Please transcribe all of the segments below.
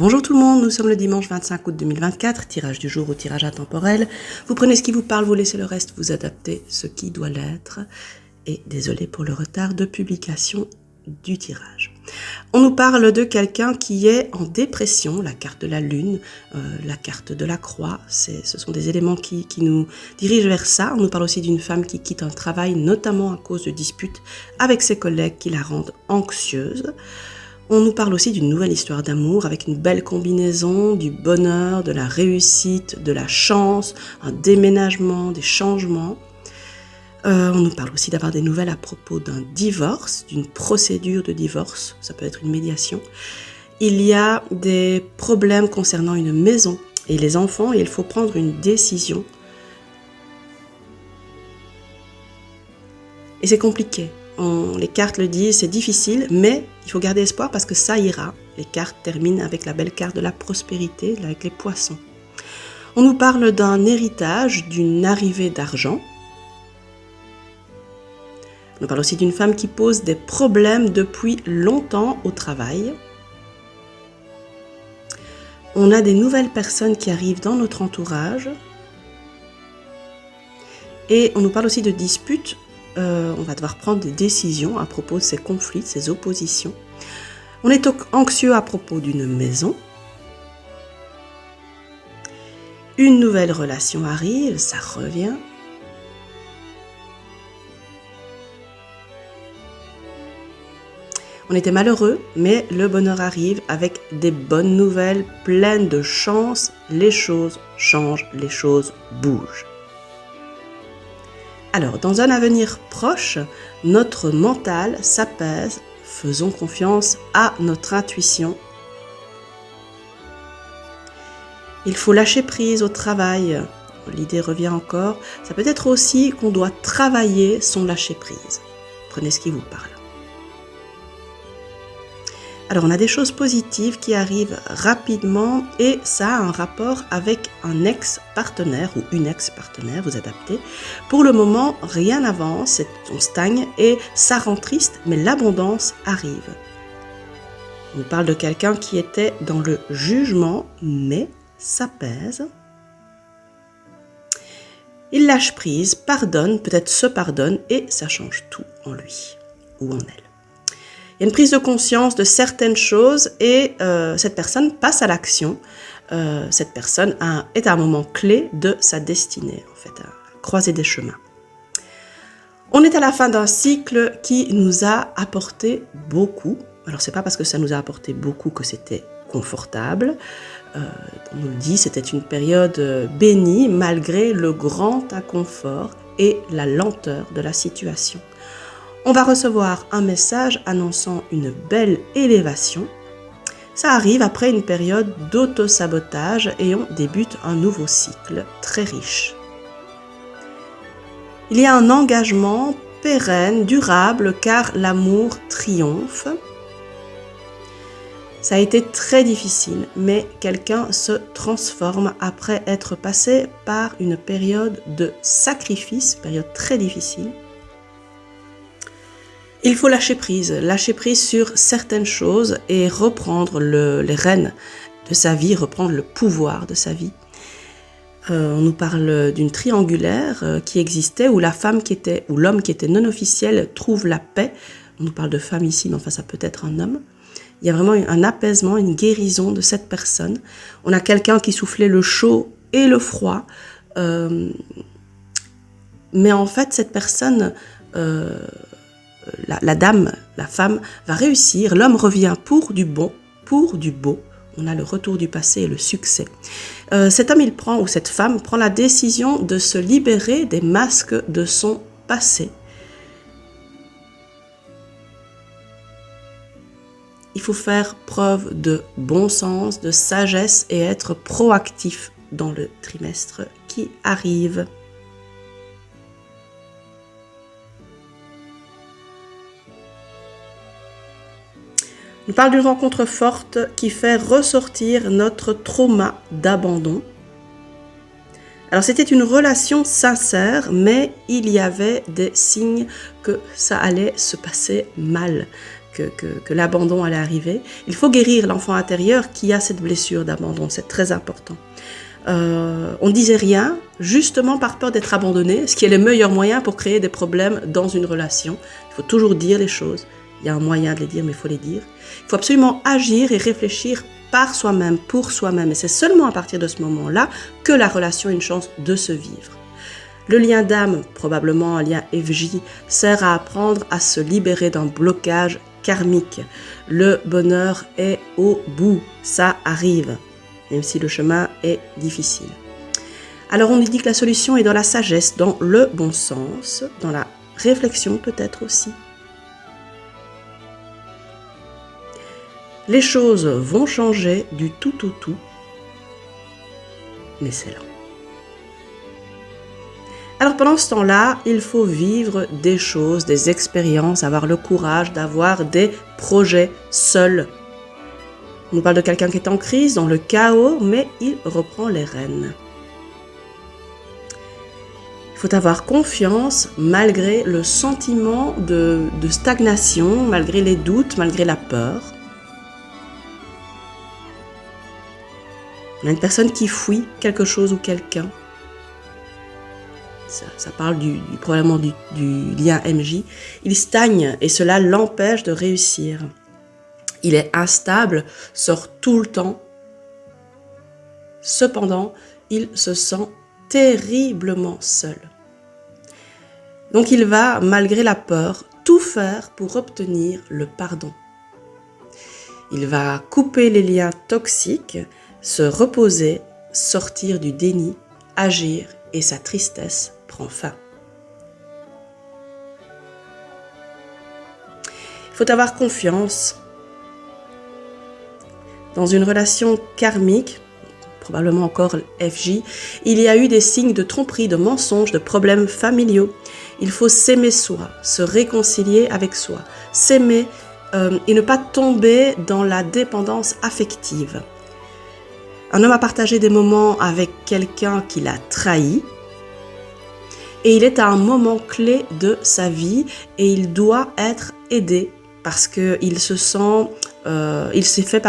Bonjour tout le monde, nous sommes le dimanche 25 août 2024, tirage du jour ou tirage intemporel. Vous prenez ce qui vous parle, vous laissez le reste, vous adaptez ce qui doit l'être. Et désolé pour le retard de publication du tirage. On nous parle de quelqu'un qui est en dépression, la carte de la lune, la carte de la croix, ce sont des éléments qui nous dirigent vers ça. On nous parle aussi d'une femme qui quitte un travail, notamment à cause de disputes avec ses collègues qui la rendent anxieuse. On nous parle aussi d'une nouvelle histoire d'amour avec une belle combinaison du bonheur, de la réussite, de la chance, un déménagement, des changements. On nous parle aussi d'avoir des nouvelles à propos d'un divorce, d'une procédure de divorce, ça peut être une médiation. Il y a des problèmes concernant une maison et les enfants et il faut prendre une décision. Et c'est compliqué. Les cartes le disent, c'est difficile, mais il faut garder espoir parce que ça ira. Les cartes terminent avec la belle carte de la prospérité, avec les poissons. On nous parle d'un héritage, d'une arrivée d'argent. On nous parle aussi d'une femme qui pose des problèmes depuis longtemps au travail. On a des nouvelles personnes qui arrivent dans notre entourage. Et on nous parle aussi de disputes. On va devoir prendre des décisions à propos de ces conflits, de ces oppositions. On est anxieux à propos d'une maison. Une nouvelle relation arrive, ça revient. On était malheureux, mais le bonheur arrive avec des bonnes nouvelles, pleines de chance. Les choses changent, les choses bougent. Alors, dans un avenir proche, notre mental s'apaise, faisons confiance à notre intuition. Il faut lâcher prise au travail. L'idée revient encore. Ça peut être aussi qu'on doit travailler son lâcher prise. Prenez ce qui vous parle. Alors, on a des choses positives qui arrivent rapidement et ça a un rapport avec un ex-partenaire ou une ex-partenaire, vous adaptez. Pour le moment, rien n'avance, on stagne et ça rend triste, mais l'abondance arrive. On nous parle de quelqu'un qui était dans le jugement, mais s'apaise. Il lâche prise, pardonne, peut-être se pardonne et ça change tout en lui ou en elle. Il y a une prise de conscience de certaines choses et cette personne passe à l'action. Cette personne est à un moment clé de sa destinée, en fait, à croiser des chemins. On est à la fin d'un cycle qui nous a apporté beaucoup. Alors, c'est pas parce que ça nous a apporté beaucoup que c'était confortable. On nous le dit, c'était une période bénie malgré le grand inconfort et la lenteur de la situation. On va recevoir un message annonçant une belle élévation. Ça arrive après une période d'auto-sabotage et on débute un nouveau cycle très riche. Il y a un engagement pérenne, durable, car l'amour triomphe. Ça a été très difficile, mais quelqu'un se transforme après être passé par une période de sacrifice, période très difficile. Il faut lâcher prise sur certaines choses et reprendre les rênes de sa vie, reprendre le pouvoir de sa vie. On nous parle d'une triangulaire qui existait où la femme qui était, ou l'homme qui était non officiel trouve la paix. On nous parle de femme ici, mais enfin ça peut être un homme. Il y a vraiment un apaisement, une guérison de cette personne. On a quelqu'un qui soufflait le chaud et le froid. Mais en fait, cette personne... La dame, la femme va réussir, l'homme revient pour du bon, pour du beau. On a le retour du passé et le succès. Cet homme, ou cette femme prend la décision de se libérer des masques de son passé. Il faut faire preuve de bon sens, de sagesse et être proactif dans le trimestre qui arrive. On parle d'une rencontre forte qui fait ressortir notre trauma d'abandon. Alors c'était une relation sincère, mais il y avait des signes que ça allait se passer mal. que l'abandon allait arriver. Il faut guérir l'enfant intérieur qui a cette blessure d'abandon, c'est très important. On ne disait rien, justement par peur d'être abandonné, ce qui est le meilleur moyen pour créer des problèmes dans une relation. Il faut toujours dire les choses. Il y a un moyen de les dire, mais il faut les dire. Il faut absolument agir et réfléchir par soi-même, pour soi-même. Et c'est seulement à partir de ce moment-là que la relation a une chance de se vivre. Le lien d'âme, probablement un lien FJ, sert à apprendre à se libérer d'un blocage karmique. Le bonheur est au bout, ça arrive, même si le chemin est difficile. Alors on nous dit que la solution est dans la sagesse, dans le bon sens, dans la réflexion peut-être aussi. Les choses vont changer du tout au tout, mais c'est lent. Alors pendant ce temps-là, il faut vivre des choses, des expériences, avoir le courage d'avoir des projets seuls. On nous parle de quelqu'un qui est en crise, dans le chaos, mais il reprend les rênes. Il faut avoir confiance malgré le sentiment de stagnation, malgré les doutes, malgré la peur. On a une personne qui fuit quelque chose ou quelqu'un. Ça parle probablement du lien MJ. Il stagne et cela l'empêche de réussir. Il est instable, sort tout le temps. Cependant, il se sent terriblement seul. Donc il va, malgré la peur, tout faire pour obtenir le pardon. Il va couper les liens toxiques, se reposer, sortir du déni, agir et sa tristesse prend fin. Il faut avoir confiance. Dans une relation karmique, probablement encore FJ, il y a eu des signes de tromperie, de mensonges, de problèmes familiaux. Il faut s'aimer soi, se réconcilier avec soi, s'aimer et ne pas tomber dans la dépendance affective. Un homme a partagé des moments avec quelqu'un qui l'a trahi et il est à un moment clé de sa vie et il doit être aidé parce qu'il se sent, il s'est fait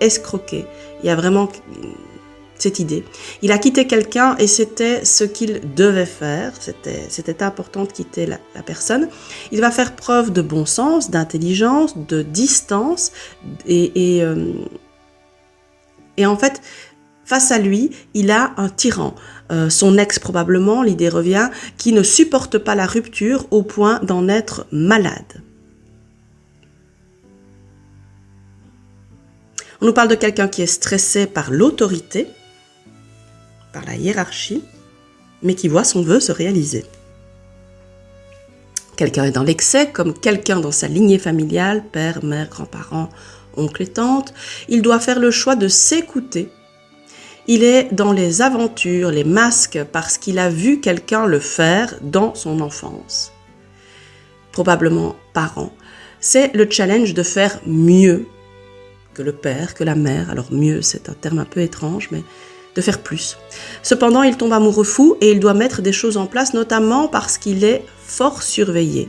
escroquer. Il y a vraiment cette idée. Il a quitté quelqu'un et c'était ce qu'il devait faire. C'était important de quitter la personne. Il va faire preuve de bon sens, d'intelligence, de distance et en fait, face à lui, il a un tyran. Son ex probablement, l'idée revient, qui ne supporte pas la rupture au point d'en être malade. On nous parle de quelqu'un qui est stressé par l'autorité, par la hiérarchie, mais qui voit son vœu se réaliser. Quelqu'un est dans l'excès, comme quelqu'un dans sa lignée familiale, père, mère, grands-parents, oncle et tante. Il doit faire le choix de s'écouter. Il est dans les aventures, les masques, parce qu'il a vu quelqu'un le faire dans son enfance. Probablement parent. C'est le challenge de faire mieux que le père, que la mère. Alors mieux, c'est un terme un peu étrange, mais de faire plus. Cependant, il tombe amoureux fou et il doit mettre des choses en place, notamment parce qu'il est fort surveillé.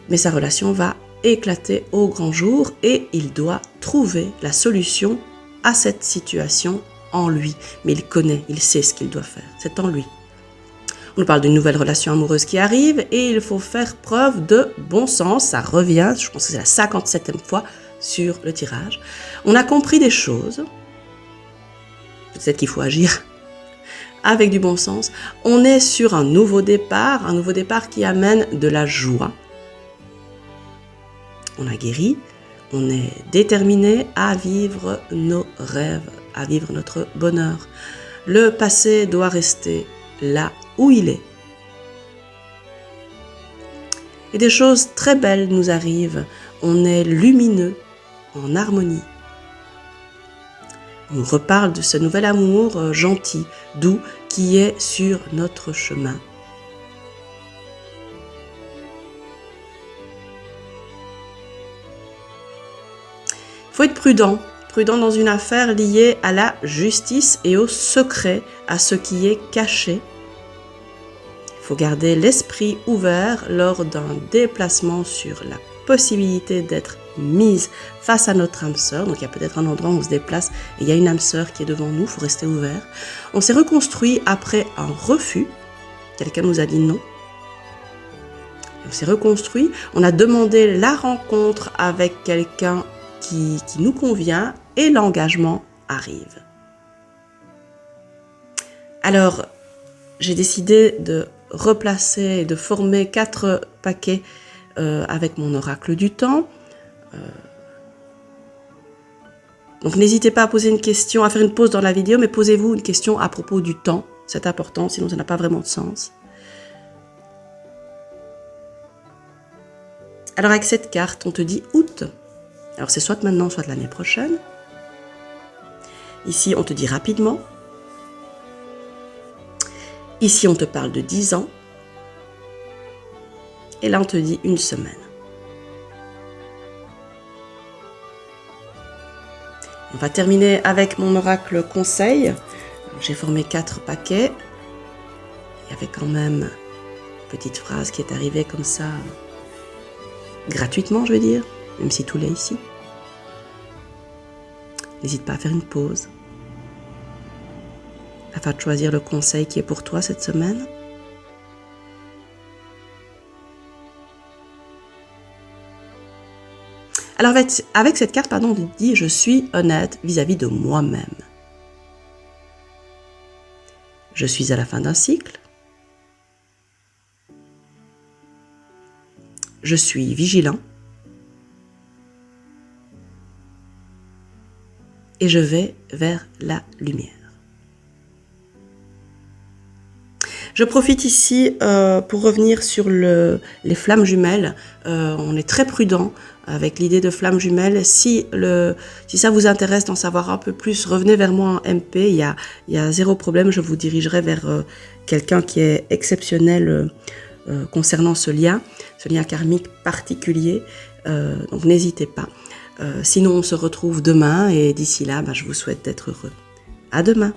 Mais sa relation va éclater au grand jour et il doit trouver la solution à cette situation en lui. Mais il connaît, il sait ce qu'il doit faire. C'est en lui. On nous parle d'une nouvelle relation amoureuse qui arrive et il faut faire preuve de bon sens. Ça revient, je pense que c'est la 57e fois sur le tirage. On a compris des choses. Peut-être qu'il faut agir avec du bon sens. On est sur un nouveau départ qui amène de la joie. On a guéri, on est déterminé à vivre nos rêves, à vivre notre bonheur. Le passé doit rester là où il est. Et des choses très belles nous arrivent. On est lumineux, en harmonie. On nous reparle de ce nouvel amour gentil, doux, qui est sur notre chemin. Il faut être prudent dans une affaire liée à la justice et au secret, à ce qui est caché. Il faut garder l'esprit ouvert lors d'un déplacement sur la possibilité d'être mise face à notre âme sœur. Donc il y a peut-être un endroit où on se déplace et il y a une âme sœur qui est devant nous, il faut rester ouvert. On s'est reconstruit après un refus. Quelqu'un nous a dit non. On s'est reconstruit, on a demandé la rencontre avec quelqu'un qui nous convient et l'engagement arrive. Alors, j'ai décidé de replacer et de former 4 paquets avec mon oracle du temps. Donc, n'hésitez pas à poser une question, à faire une pause dans la vidéo, mais posez-vous une question à propos du temps. C'est important, sinon ça n'a pas vraiment de sens. Alors avec cette carte, on te dit août. Alors c'est soit maintenant, soit l'année prochaine. Ici, on te dit rapidement. Ici, on te parle de 10 ans. Et là, on te dit une semaine. On va terminer avec mon oracle conseil. J'ai formé 4 paquets. Il y avait quand même une petite phrase qui est arrivée comme ça. Gratuitement, je veux dire, même si tout l'est ici. N'hésite pas à faire une pause afin de choisir le conseil qui est pour toi cette semaine. Alors avec cette carte, on te dit « Je suis honnête vis-à-vis de moi-même. Je suis à la fin d'un cycle. Je suis vigilant et je vais vers la lumière. » Je profite ici pour revenir sur les flammes jumelles. On est très prudent avec l'idée de flammes jumelles. Si ça vous intéresse d'en savoir un peu plus, revenez vers moi en MP. Il y a zéro problème, je vous dirigerai vers quelqu'un qui est exceptionnel concernant ce lien karmique particulier, donc n'hésitez pas. Sinon on se retrouve demain et d'ici là, je vous souhaite d'être heureux. À demain.